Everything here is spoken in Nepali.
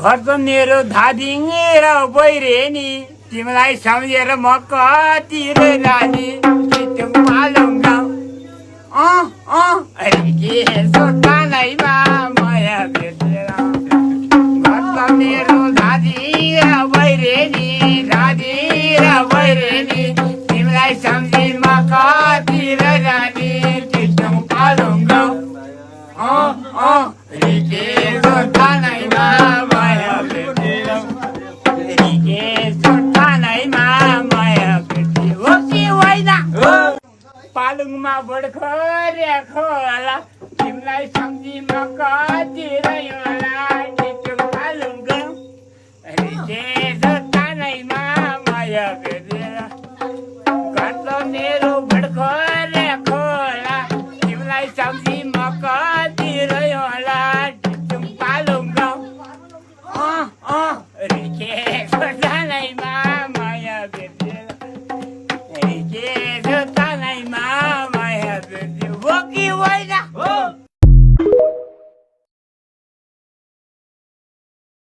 घर त मेरो धादिङ र बैरेनी तिमीलाई सम्झेर म कतिर जाने चितुङ पालुङ गाउँ के सोटानैमा माया भेटेर घर त मेरो धादी र बैरेनी तिमीलाई सम्झी म कतिर जाने चितुङ पालुङ गाउँ